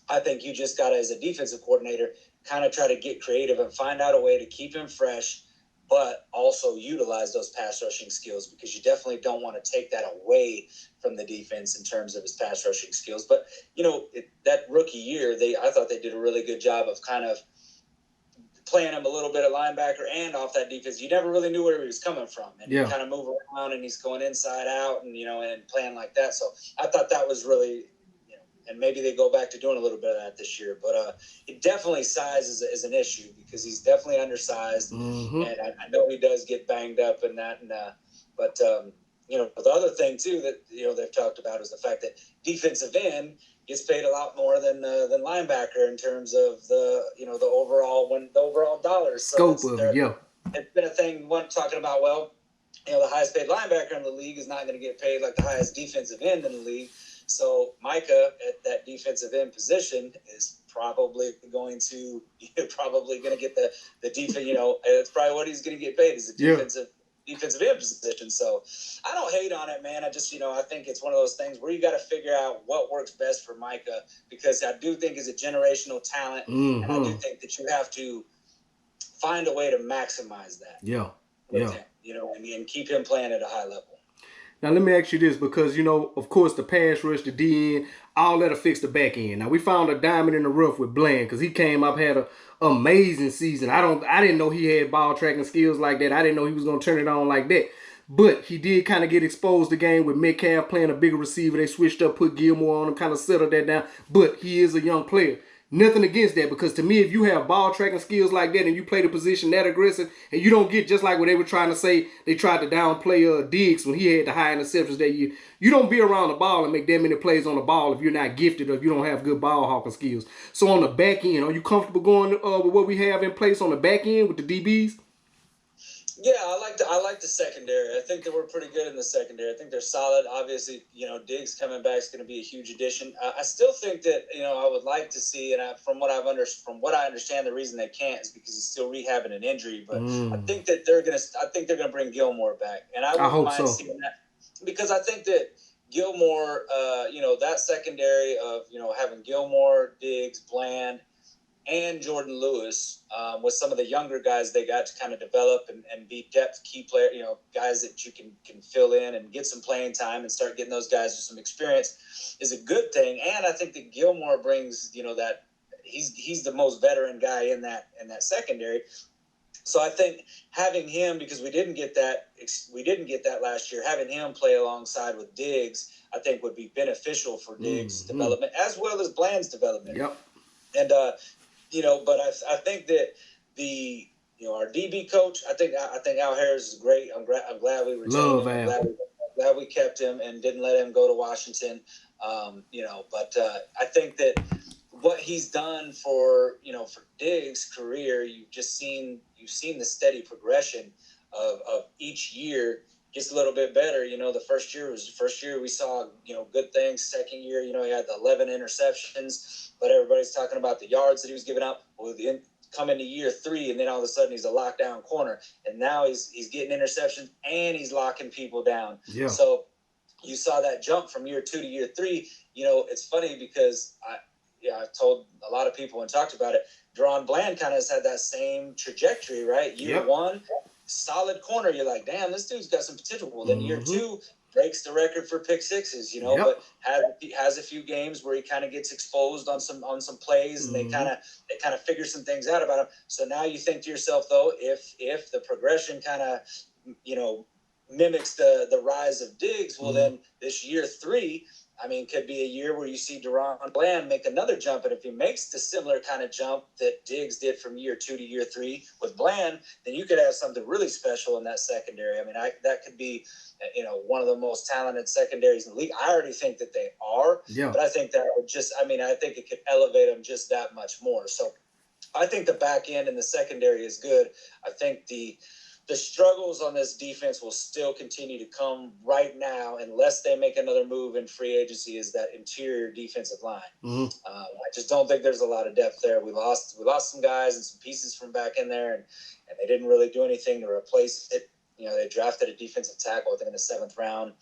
I think you just got to, as a defensive coordinator, kind of try to get creative and find out a way to keep him fresh, but also utilize those pass rushing skills, because you definitely don't want to take that away from the defense in terms of his pass rushing skills. But, that rookie year, I thought they did a really good job of kind of playing him a little bit of linebacker and off that defense. You never really knew where he was coming from. And he kind of move around and he's going inside out and, and playing like that. So I thought that was really, and maybe they go back to doing a little bit of that this year. But it definitely size is an issue, because he's definitely undersized. And I know he does get banged up in that. But the other thing, too, that, they've talked about is the fact that defensive end gets paid a lot more than linebacker in terms of the overall dollars. So it's been a thing. One talking about, the highest paid linebacker in the league is not going to get paid like the highest defensive end in the league. So Micah at that defensive end position is probably going to get the defense. It's probably what he's going to get paid is the defensive end position. So I don't hate on it, man. I just, I think it's one of those things where you got to figure out what works best for Micah, because I do think he's a generational talent. And I do think that you have to find a way to maximize that. And keep him playing at a high level. Now, let me ask you this, because, of course, the pass rush, the DN, all that'll fix the back end. Now, we found a diamond in the rough with Bland, because he came up, had an amazing season. I didn't know he had ball tracking skills like that. I didn't know he was going to turn it on like that. But he did kind of get exposed the game with Metcalf playing a bigger receiver. They switched up, put Gilmore on him, kind of settled that down. But he is a young player. Nothing against that, because to me, if you have ball tracking skills like that and you play the position that aggressive and you don't get, just like what they were trying to say, they tried to downplay Diggs when he had the high interceptions that year. You don't be around the ball and make that many plays on the ball if you're not gifted or if you don't have good ball hawking skills. So on the back end, are you comfortable going with what we have in place on the back end with the DBs? Yeah, I like the secondary. I think that we're pretty good in the secondary. I think they're solid. Obviously, Diggs coming back is going to be a huge addition. I still think that I would like to see, and from what I understand, the reason they can't is because he's still rehabbing an injury. But I think that they're gonna bring Gilmore back, and I wouldn't mind seeing that, because I think that Gilmore, that secondary of having Gilmore, Diggs, Bland, and Jordan Lewis, with some of the younger guys they got to kind of develop and be depth key player, guys that you can fill in and get some playing time and start getting those guys with some experience, is a good thing. And I think that Gilmore brings, that he's the most veteran guy in that secondary. So I think having him, because we didn't get that last year, having him play alongside with Diggs, I think would be beneficial for Diggs' development as well as Bland's development. Yep. And but I think that our DB coach, I think Al Harris is great. I'm glad we retained him. I'm glad we kept him and didn't let him go to Washington. But I think that what he's done for Diggs' career, you've seen the steady progression of each year gets a little bit better. The first year we saw, good things. Second year, he had the 11 interceptions, but everybody's talking about the yards that he was giving up. Well, come into year 3, and then all of a sudden he's a lockdown corner, and now he's getting interceptions and he's locking people down. Yeah. So you saw that jump from year 2 to year 3. It's funny because I told a lot of people and talked about it. Deron Bland kind of has had that same trajectory, right? Year 1, solid corner. You're like, damn, this dude's got some potential. Well, then year 2 breaks the record for pick sixes, but has a few games where he kind of gets exposed on some plays, and they kind of figure some things out about him. So now you think to yourself, though, if the progression kind of mimics the rise of Diggs, well, then this year 3, could be a year where you see Deron Bland make another jump. And if he makes the similar kind of jump that Diggs did from year 2 to year 3 with Bland, then you could have something really special in that secondary. That could be, one of the most talented secondaries in the league. I already think that they are, but I think that would I think it could elevate them just that much more. So I think the back end and the secondary is good. I think the struggles on this defense will still continue to come right now unless they make another move in free agency, is that interior defensive line. I just don't think there's a lot of depth there. We lost some guys and some pieces from back in there, and they didn't really do anything to replace it. They drafted a defensive tackle, I think, in the 7th round.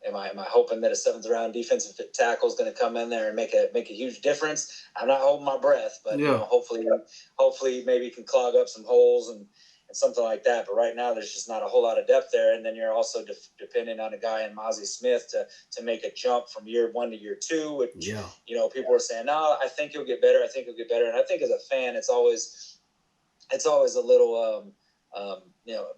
Am I hoping that a 7th round defensive tackle is going to come in there and make a huge difference? I'm not holding my breath, but hopefully maybe you can clog up some holes and something like that. But right now there's just not a whole lot of depth there, and then you're also dependent on a guy in Mozzie Smith to make a jump from year 1 to year 2. Which people are saying, no, I think he'll get better. And I think as a fan, it's always a little a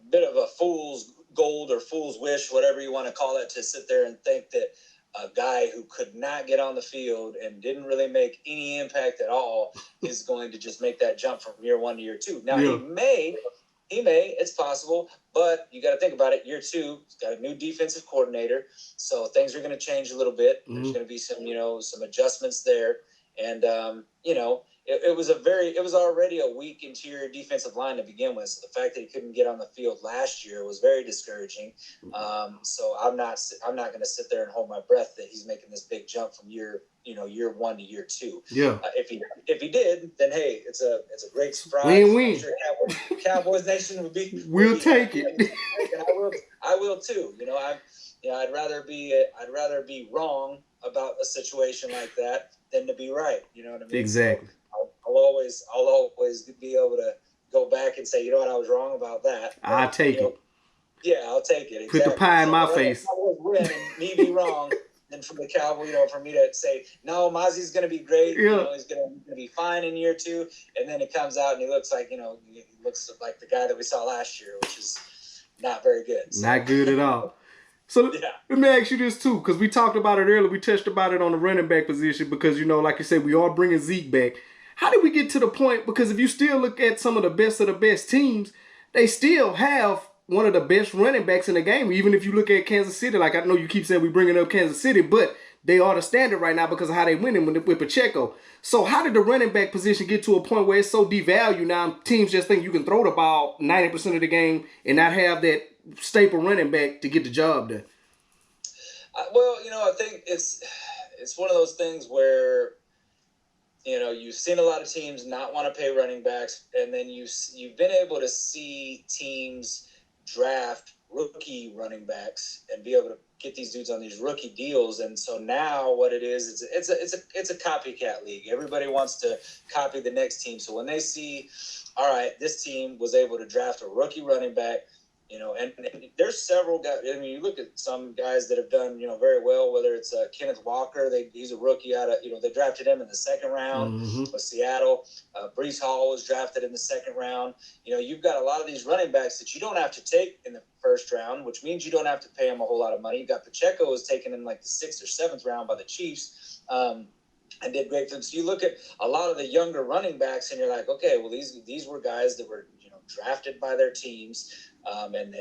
bit of a fool's gold or fool's wish, whatever you want to call it, to sit there and think that a guy who could not get on the field and didn't really make any impact at all is going to just make that jump from year 1 to year 2. Now he may, it's possible, but you got to think about it. Year 2, he's got a new defensive coordinator, so things are going to change a little bit. There's going to be some adjustments there, and it was already a weak interior defensive line to begin with. So the fact that he couldn't get on the field last year was very discouraging. So I'm not going to sit there and hold my breath that he's making this big jump from year 1 to year 2. Yeah. If he did, then hey, it's a great surprise. Win-win. Sure Cowboys Nation would be. We'll take it. And I will too. I'd rather be wrong about a situation like that than to be right. You know what I mean? Exactly. So I'll always be able to go back and say, I was wrong about that. I'll take it. Yeah, I'll take it. Exactly. Put the pie in my face. I was win and me be wrong. Then from the Cowboy, for me to say, no, Mozzie's going to be great. He's going to be fine in year 2. And then it comes out and he looks like, he looks like the guy that we saw last year, which is not very good. So. Not good at all. So let me ask you this too, because we talked about it earlier. We touched about it on the running back position because, like you said, we are bringing Zeke back. How did we get to the point? Because if you still look at some of the best teams, they still have one of the best running backs in the game. Even if you look at Kansas City, like I know you keep saying we're bringing up Kansas City, but they are the standard right now because of how they winning with Pacheco. So how did the running back position get to a point where it's so devalued now? Teams just think you can throw the ball 90% of the game and not have that staple running back to get the job done. Well, I think it's one of those things where you've seen a lot of teams not want to pay running backs, and then you've been able to see teams draft rookie running backs and be able to get these dudes on these rookie deals. And so now what it is, it's a copycat league. Everybody wants to copy the next team. So when they see, all right, this team was able to draft a rookie running back, and there's several guys. I mean, you look at some guys that have done, very well, whether it's Kenneth Walker, he's a rookie out of, they drafted him in the second round with Seattle. Breece Hall was drafted in the second round. You've got a lot of these running backs that you don't have to take in the first round, which means you don't have to pay them a whole lot of money. You got Pacheco was taken in like the 6th or 7th round by the Chiefs. And did great for them. So you look at a lot of the younger running backs and you're like, okay, well, these were guys that were, drafted by their teams. And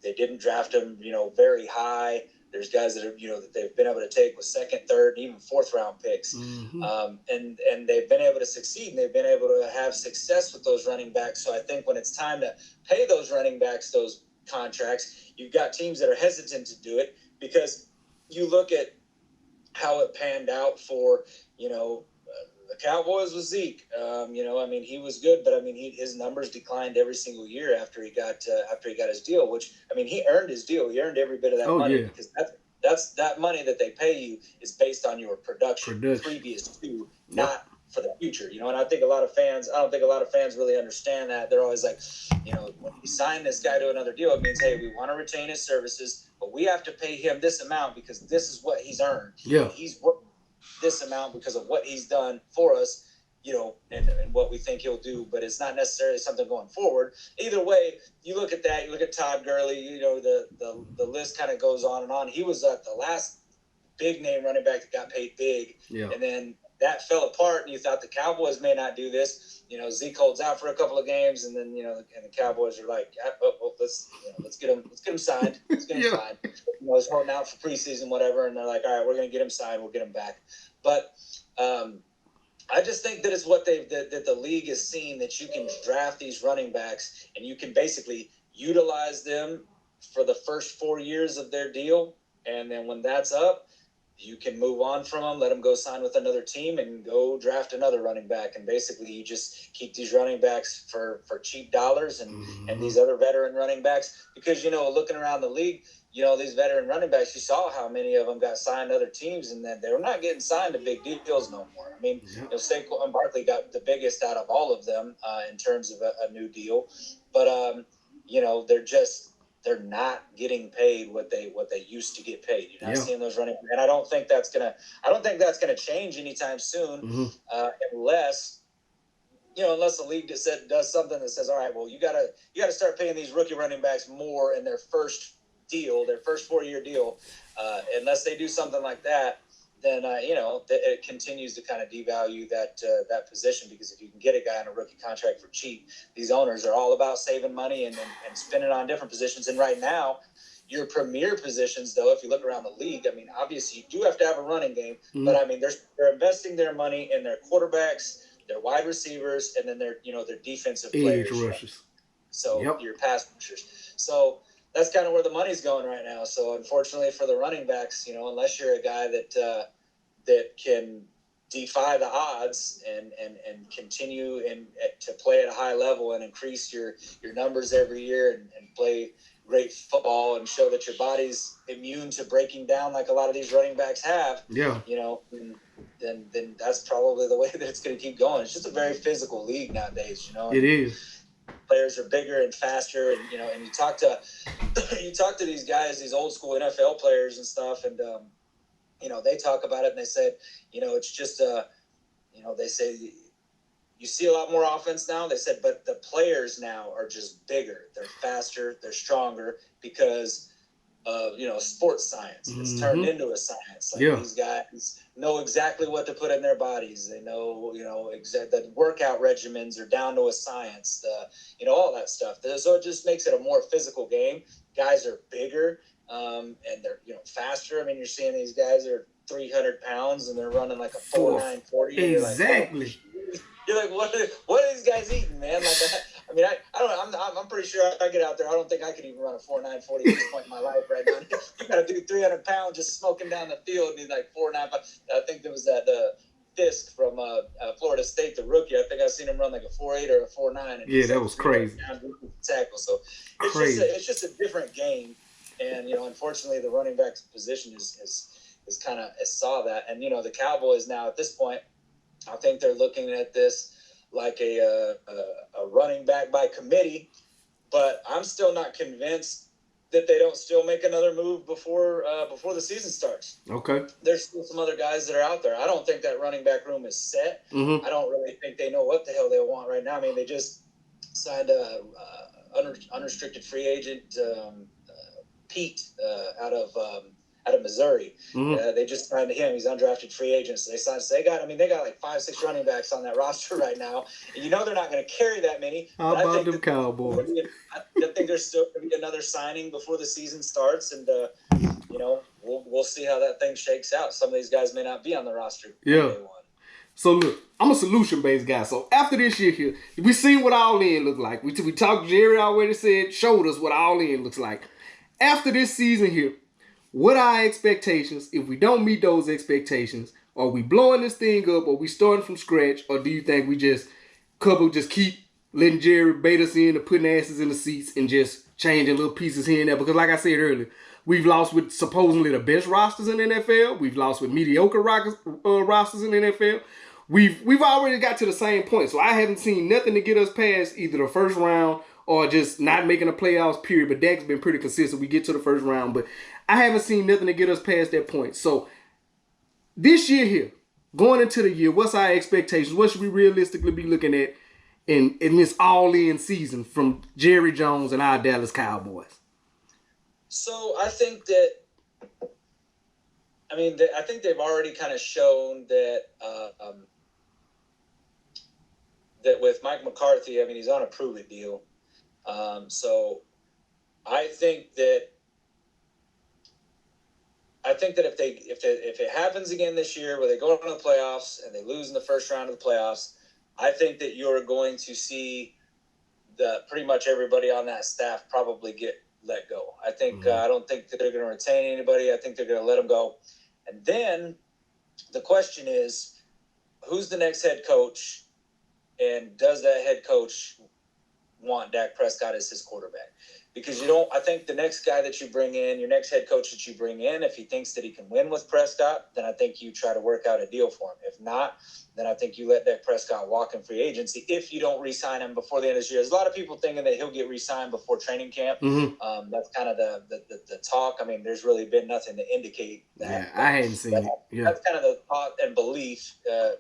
they didn't draft them, very high. There's guys that are, that they've been able to take with 2nd, 3rd, even 4th round picks. And they've been able to succeed and they've been able to have success with those running backs. So I think when it's time to pay those running backs those contracts, you've got teams that are hesitant to do it because you look at how it panned out for, the Cowboys with Zeke. He was good, but his numbers declined every single year after he got his deal. Which he earned his deal. He earned every bit of that money because that's that money that they pay you is based on your production. Previous to, not for the future. And I think I don't think a lot of fans really understand that. They're always like, when we sign this guy to another deal, it means, hey, we want to retain his services, but we have to pay him this amount because this is what he's earned. Yeah, he's worth this amount because of what he's done for us, and what we think he'll do, but it's not necessarily something going forward. Either way, you look at that, you look at Todd Gurley, the list kind of goes on and on. He was the last big name running back that got paid big. Yeah. And then that fell apart and you thought the Cowboys may not do this. Zeke holds out for a couple of games and then, and the Cowboys are like, let's get him signed. Let's get him signed. He's holding out for preseason, whatever. And they're like, all right, we're going to get him signed. We'll get him back. But, I just think that it's what that the league is seeing, that you can draft these running backs and you can basically utilize them for the first 4 years of their deal. And then when that's up, you can move on from them, let them go sign with another team and go draft another running back. And basically you just keep these running backs for cheap dollars and these other veteran running backs, because, looking around the league, these veteran running backs, you saw how many of them got signed to other teams and then they're not getting signed to big deals no more. Saquon Barkley got the biggest out of all of them in terms of a new deal. But, they're not getting paid what they used to get paid. You're not seeing those running, and I don't think that's gonna change anytime soon, unless the league does something that says, all right, well, you gotta start paying these rookie running backs more in their first deal, their first 4-year deal. Unless they do something like that, then it continues to kind of devalue that position, because if you can get a guy on a rookie contract for cheap, these owners are all about saving money and spending on different positions. And right now, your premier positions, though, if you look around the league, obviously you do have to have a running game, but they're investing their money in their quarterbacks, their wide receivers, and then their defensive players. Rushers. So your pass rushers. So that's kind of where the money's going right now. So unfortunately for the running backs, unless you're a guy that can defy the odds and continue to play at a high level and increase your numbers every year and play great football and show that your body's immune to breaking down like a lot of these running backs have, then that's probably the way that it's going to keep going. It's just a very physical league nowadays, It is. Players are bigger and faster, and and you talk to these guys, these old school NFL players and stuff, and they talk about it and they said, it's just they say you see a lot more offense now. They said, but the players now are just bigger, they're faster, they're stronger because sports science. It's turned into a science. Like these guys know exactly what to put in their bodies. They know, the workout regimens are down to a science. All that stuff. So it just makes it a more physical game. Guys are bigger, and they're faster. I mean, you're seeing these guys are 300 pounds and they're running like a 4.940. Exactly. You're like, what are these guys eating, man? Like, I mean, I don't know. I'm pretty sure I get out there. I don't think I could even run a 4.940 at this point in my life right now. You got to do 300 pounds just smoking down the field, and he's like 4.9. I think there was that Fisk from Florida State, the rookie. I think I've seen him run like a 4.8 or a 4.9. Yeah, that was crazy. Tackle. So it's just a different game, and unfortunately, the running back position is kind of saw that, and the Cowboys now at this point. I think they're looking at this like a running back by committee, but I'm still not convinced that they don't still make another move before the season starts. Okay. There's still some other guys that are out there. I don't think that running back room is set. Mm-hmm. I don't really think they know what the hell they want right now. I mean, they just signed a unrestricted free agent, Pete, out of Missouri. Mm-hmm. They just signed him. He's undrafted free agent. So they got like 5-6 running backs on that roster right now. And they're not going to carry that many. How about them Cowboys? I think there's still going to be another signing before the season starts, and we'll see how that thing shakes out. Some of these guys may not be on the roster. Yeah. So look, I'm a solution-based guy. So after this year here, we seen what all in look like. We talked. Jerry already showed us what all in looks like. After this season here, what are our expectations? If we don't meet those expectations, are we blowing this thing up, or we starting from scratch, or do you think we just keep letting Jerry bait us in and putting asses in the seats and just changing little pieces here and there? Because like I said earlier, we've lost with supposedly the best rosters in the NFL. We've lost with mediocre rosters in the NFL. We've already got to the same point. So I haven't seen nothing to get us past either the first round or just not making the playoffs, period. But Dak's been pretty consistent. We get to the first round, but I haven't seen nothing to get us past that point. So this year here, going into the year, what's our expectations? What should we realistically be looking at in this all-in season from Jerry Jones and our Dallas Cowboys? So I think that, I think they've already kind of shown that that with Mike McCarthy, he's on a prove-it deal. So I think that if it happens again this year where they go into the playoffs and they lose in the first round of the playoffs, I think that you're going to see pretty much everybody on that staff probably get let go. I think I don't think that they're going to retain anybody. I think they're going to let them go. And then the question is, who's the next head coach, and does that head coach want Dak Prescott as his quarterback? Because I think the next guy that you bring in, your next head coach that you bring in, if he thinks that he can win with Prescott, then I think you try to work out a deal for him. If not, then I think you let Dak Prescott walk in free agency if you don't re-sign him before the end of this year. There's a lot of people thinking that he'll get re-signed before training camp. Mm-hmm. That's kind of the talk. There's really been nothing to indicate that. Yeah, I hadn't seen it. Yeah. That's kind of the thought and belief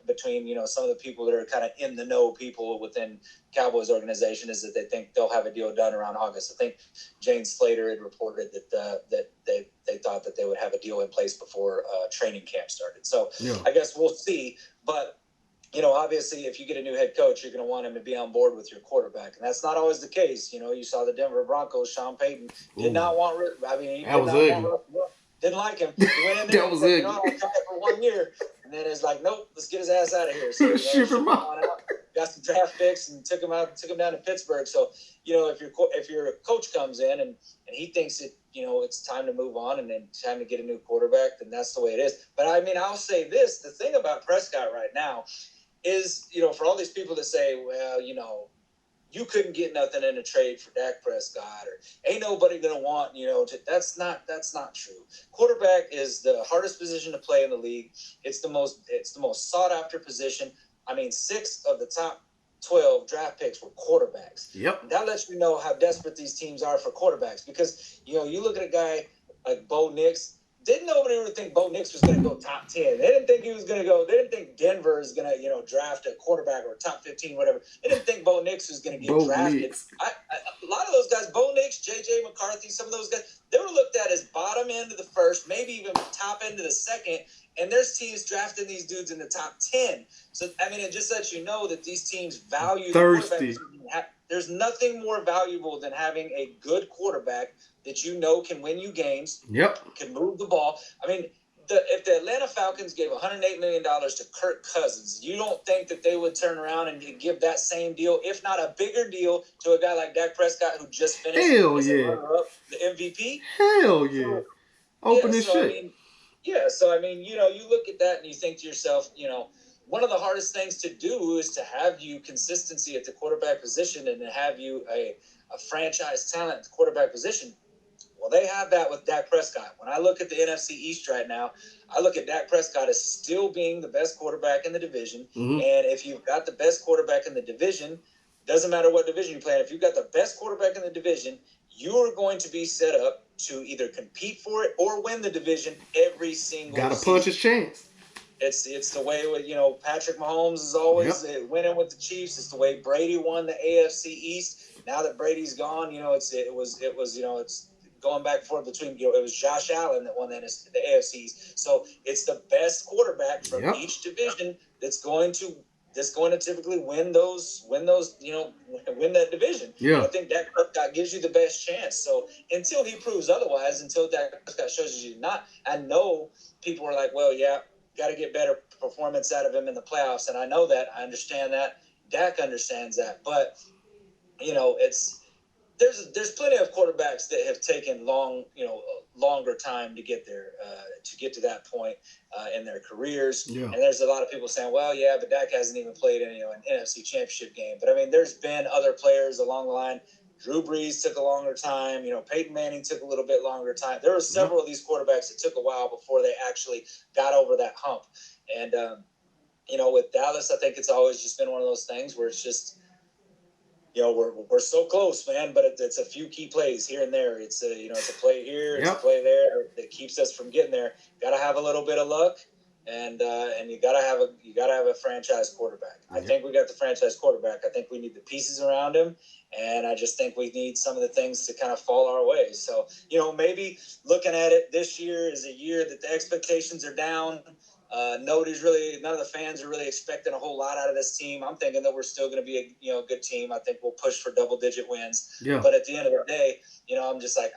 between some of the people that are kind of in the know people within Cowboys organization, is that they think they'll have a deal done around August. I think Jane Slater had reported that they thought that they would have a deal in place before training camp started. So I guess we'll see. But obviously, if you get a new head coach, you're going to want him to be on board with your quarterback, and that's not always the case. You saw the Denver Broncos. Sean Payton did not want. Didn't like him. He went in there that was ugly. I'll try it for 1 year, and then it's like, nope, let's get his ass out of here. So ship him out. Got some draft picks and took him down to Pittsburgh. So if your coach comes in and he thinks that it's time to move on and then time to get a new quarterback, then that's the way it is. But I'll say this: the thing about Prescott right now is, for all these people that say, well, you couldn't get nothing in a trade for Dak Prescott, or ain't nobody gonna want, that's not true. Quarterback is the hardest position to play in the league. It's the most sought after position. 6 of the top 12 draft picks were quarterbacks. Yep. And that lets you know how desperate these teams are for quarterbacks, because you look at a guy like Bo Nix. Didn't nobody really think Bo Nix was going to go top 10. They didn't think he was going to go. They didn't think Denver is going to, draft a quarterback or top 15, whatever. They didn't think Bo Nix was going to get drafted. A lot of those guys, Bo Nix, J.J. McCarthy, some of those guys, they were looked at as bottom end of the first, maybe even top end of the second. And there's teams drafting these dudes in the top 10. So, I mean, it just lets you know that these teams value the quarterback. There's nothing more valuable than having a good quarterback that can win you games, can move the ball. I mean, if the Atlanta Falcons gave $108 million to Kirk Cousins, you don't think that they would turn around and give that same deal, if not a bigger deal, to a guy like Dak Prescott who just finished as a runner-up, the MVP? Hell yeah. So, I mean, you look at that and you think to yourself, one of the hardest things to do is to have you consistency at the quarterback position and to have you a franchise talent at the quarterback position. Well, they have that with Dak Prescott. When I look at the NFC East right now, I look at Dak Prescott as still being the best quarterback in the division. Mm-hmm. And if you've got the best quarterback in the division, doesn't matter what division you play in, if you've got the best quarterback in the division, you are going to be set up to either compete for it or win the division every single season. Got to punch his chance. It's the way with Patrick Mahomes is always winning with the Chiefs. It's the way Brady won the AFC East. Now that Brady's gone, it's going back and forth between it was Josh Allen that won the AFC East. So it's the best quarterback from each division that's going to typically win that division. Yeah. I think Dak Prescott gives you the best chance. So until he proves otherwise, until Dak Prescott shows you not, I know people are like, well, yeah, got to get better performance out of him in the playoffs. And I know that. I understand that. Dak understands that. But, there's plenty of quarterbacks that have taken longer time to get there, to get to that point in their careers. Yeah. And there's a lot of people saying, well, yeah, but Dak hasn't even played in an NFC Championship game. But I mean, there's been other players along the line. Drew Brees took a longer time. Peyton Manning took a little bit longer time. There were several of these quarterbacks that took a while before they actually got over that hump. And with Dallas, I think it's always just been one of those things where it's just, we're so close, man, but it's a few key plays here and there. It's a play here, it's a play there that keeps us from getting there. Got to have a little bit of luck, and you got to have a franchise quarterback. I think we got the franchise quarterback. I think we need the pieces around him, and I just think we need some of the things to kind of fall our way. So maybe looking at it this year is a year that the expectations are down. None of the fans are really expecting a whole lot out of this team. I'm thinking that we're still going to be a good team. I think we'll push for double-digit wins. Yeah. But at the end of the day, I'm just like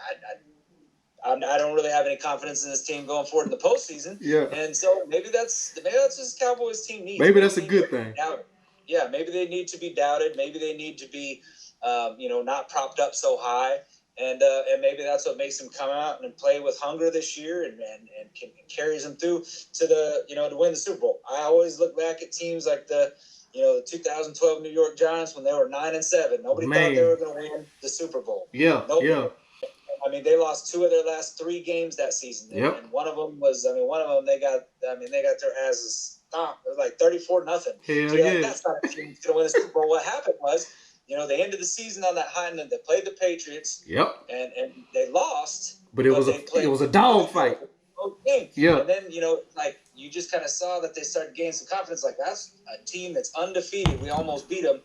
I don't really have any confidence in this team going forward in the postseason. Yeah. And so maybe that's just Cowboys team needs. Maybe that's a good thing. Yeah. Maybe they need to be doubted. Maybe they need to be not propped up so high. And maybe that's what makes him come out and play with hunger this year and carries him through to to win the Super Bowl. I always look back at teams like the 2012 New York Giants when they were 9-7. Nobody thought they were going to win the Super Bowl. Yeah. I mean, they lost 2 of their last 3 games that season. Yep. And one of them they got their asses stomped. It was like 34-0. Hell so yeah. That's not a team that's going to win the Super Bowl. What happened was, they ended the season on that high note. They played the Patriots. Yep. And they lost. But it was a dog fight. Yeah. And then, you just kind of saw that they started gaining some confidence. Like, that's a team that's undefeated. We almost beat them.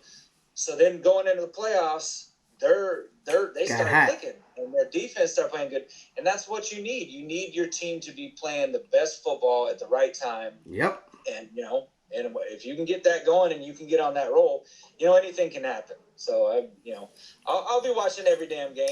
So then going into the playoffs, they started clicking. And their defense started playing good. And that's what you need. You need your team to be playing the best football at the right time. Yep. And, and if you can get that going and you can get on that roll, anything can happen. So I'll be watching every damn game.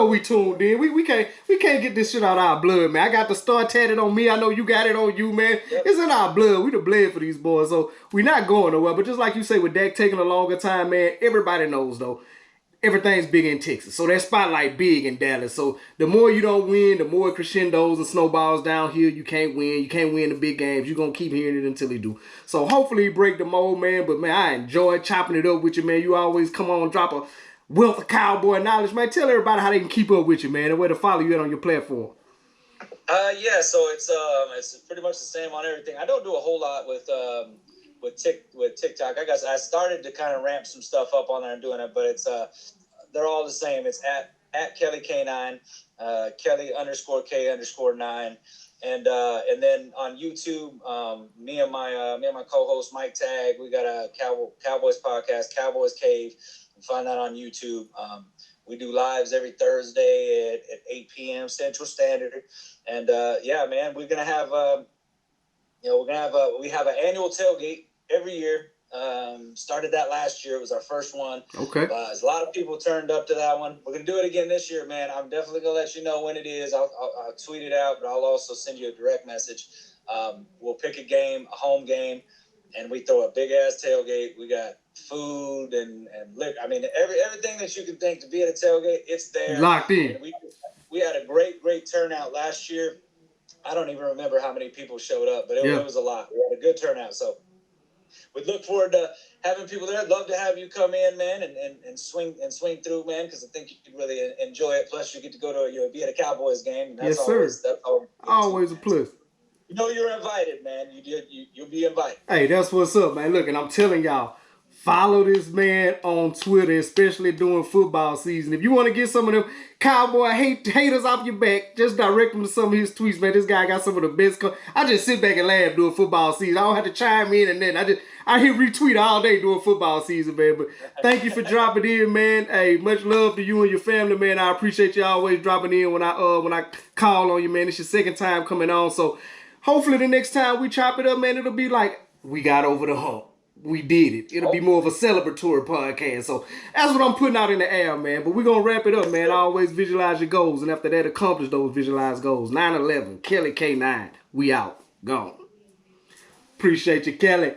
We tuned in. We can't get this shit out of our blood, man. I got the star tatted on me. I know you got it on you, man. Yep. It's in our blood. We the bled for these boys, so we're not going nowhere. But just like you say, with Dak taking a longer time, man, everybody knows though. Everything's big in Texas. So that spotlight big in Dallas. So the more you don't win, the more crescendos and snowballs down here. You can't win. You can't win the big games. You're going to keep hearing it until he do. So hopefully he break the mold, man. But, man, I enjoy chopping it up with you, man. You always come on and drop a wealth of cowboy knowledge, man. Tell everybody how they can keep up with you, man, and where to follow you at on your platform. So it's pretty much the same on everything. I don't do a whole lot with TikTok. I started to kind of ramp some stuff up on there and doing it, but it's they're all the same. It's at Kelly K9, Kelly _K_9. And then on YouTube, me and my co-host Mike Tag, we got a Cowboys podcast, Cowboys Cave. You can find that on YouTube. We do lives every Thursday at 8 p.m. Central Standard. And yeah, man, we're gonna have we have an annual tailgate every year. Started that last year. It was our first one. Okay. There's a lot of people turned up to that one. We're gonna do it again this year, man. I'm definitely gonna let you know when it is. I'll tweet it out, but I'll also send you a direct message. We'll pick a game, a home game, and we throw a big ass tailgate. We got food and liquor. I mean, everything that you can think to be at a tailgate, it's there. Locked in. And we had a great turnout last year. I don't even remember how many people showed up, but it was a lot. We had a good turnout, so we look forward to having people there. I'd love to have you come in, man, and swing through, man, because I think you could really enjoy it. Plus, you get to go to be at a Cowboys game. And that's yes, sir. Always a plus. You know you're invited, man. You'll be invited. Hey, that's what's up, man. Look, and I'm telling y'all, follow this man on Twitter, especially during football season. If you want to get some of them Cowboy haters off your back, just direct them to some of his tweets, man. This guy got some of the best. I just sit back and laugh during football season. I don't have to chime in, and then I hit retweet all day during football season, man. But thank you for dropping in, man. Hey, much love to you and your family, man. I appreciate you always dropping in when I call on you, man. It's your second time coming on, so hopefully the next time we chop it up, man, it'll be like we got over the hump. We did it. It'll be more of a celebratory podcast. So that's what I'm putting out in the air, man. But we're going to wrap it up, man. Always visualize your goals. And after that, accomplish those visualized goals. 9/11, Kelly K9. We out. Gone. Appreciate you, Kelly.